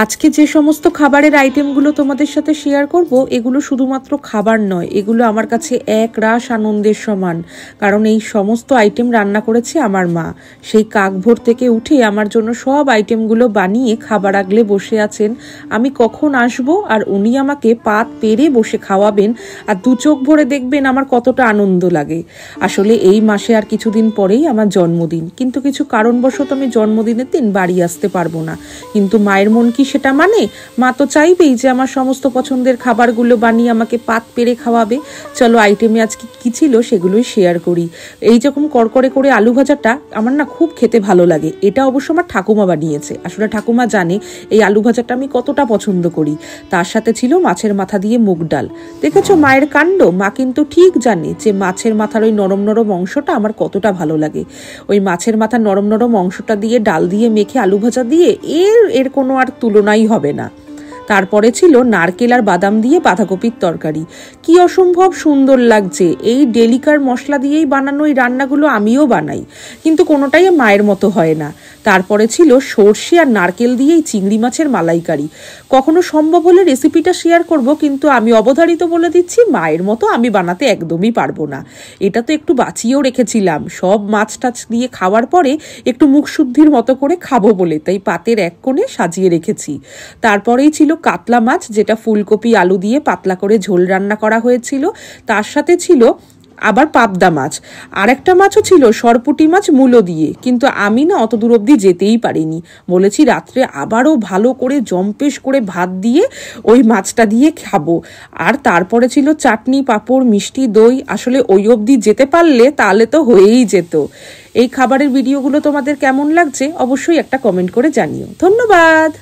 আজকে যে সমস্ত খাবারের আইটেমগুলো তোমাদের সাথে শেয়ার করব এগুলো শুধুমাত্র খাবার নয়, এগুলো আমার কাছে এক রাশ আনন্দের সমান। কারণ এই সমস্ত আইটেম রান্না করেছে আমার মা। সেই কাকভোর থেকে উঠে আমার জন্য সব আইটেমগুলো বানিয়ে খাবার আগলে বসে আছেন। আমি কখন আসব আর উনি আমাকে পাত পেরে বসে খাওয়াবেন, আর দু চোখ ভরে দেখবেন আমার কতটা আনন্দ লাগে। আসলে এই মাসে আর কিছুদিন পরেই আমার জন্মদিন, কিন্তু কিছু কারণবশত আমি জন্মদিনের দিন বাড়ি আসতে পারবো না। কিন্তু মায়ের মন কি সেটা মানে? মা তো চাইবেই যে আমার সমস্ত পছন্দের খাবারগুলো বানিয়ে আমাকে পাত পেরে খাওয়াবে। চলো আইটেমে আজকে কি ছিল সেগুলোই শেয়ার করি। এই যখন করকরে করে আলু ভাজাটা আমার না খুব খেতে ভালো লাগে। এটা অবশ্য আমার ঠাকুমা বানিয়েছে। আসলে ঠাকুমা জানে এই আলু ভাজাটা আমি কতটা পছন্দ করি। তার সাথে ছিল মাছের মাথা দিয়ে মুগ ডাল। দেখেছো মায়ের কাণ্ড, মা কিন্তু ঠিক জানে যে মাছের মাথার ওই নরম নরম অংশটা আমার কতটা ভালো লাগে। ওই মাছের মাথার নরম নরম অংশটা দিয়ে ডাল দিয়ে মেখে আলু ভাজা দিয়ে এর কোনো আর তুলনাই হবে না। তারপরে ছিল নারকেল আর বাদাম দিয়ে বাঁধাকপির তরকারি। কি অসম্ভব সুন্দর লাগছে। এই ডেলিকার মশলা দিয়েই বানানো এই রান্নাগুলো আমিও বানাই, কিন্তু কোনোটাই মায়ের মতো হয় না। তারপরে ছিল সর্ষে আর নারকেল দিয়েই চিংড়ি মাছের মালাইকারি। কখনো সম্ভব হলে রেসিপিটা শেয়ার করব, কিন্তু আমি অবধারিত বলে দিচ্ছি মায়ের মতো আমি বানাতে একদমই পারবো না। এটা তো একটু বাঁচিয়েও রেখেছিলাম, সব মাছ টাছ দিয়ে খাওয়ার পরে একটু মুখ শুদ্ধির মতো করে খাবো বলে, তাই পাতের এক কোণে সাজিয়ে রেখেছি। তারপরেই ছিল কাতলা মাছ, যেটা ফুলকপি আলু দিয়ে পাতলা করে ঝোল রান্না করা হয়েছিল। তার সাথে ছিল আবার পাবদা মাছ। আর একটা মাছও ছিল সরপুঁটি মাছ মূলো দিয়ে, কিন্তু আমি না অত দূর অব্দি যেতেই পারিনি। বলেছি রাত্রে আবারও ভালো করে জম্পেশ করে ভাত দিয়ে ওই মাছটা দিয়ে খাবো। আর তারপরে ছিল চাটনি, পাঁপড়, মিষ্টি, দই। আসলে ওই অবধি যেতে পারলে তাহলে তো হয়েই যেত। এই খাবারের ভিডিওগুলো তোমাদের কেমন লাগছে অবশ্যই একটা কমেন্ট করে জানিও। ধন্যবাদ।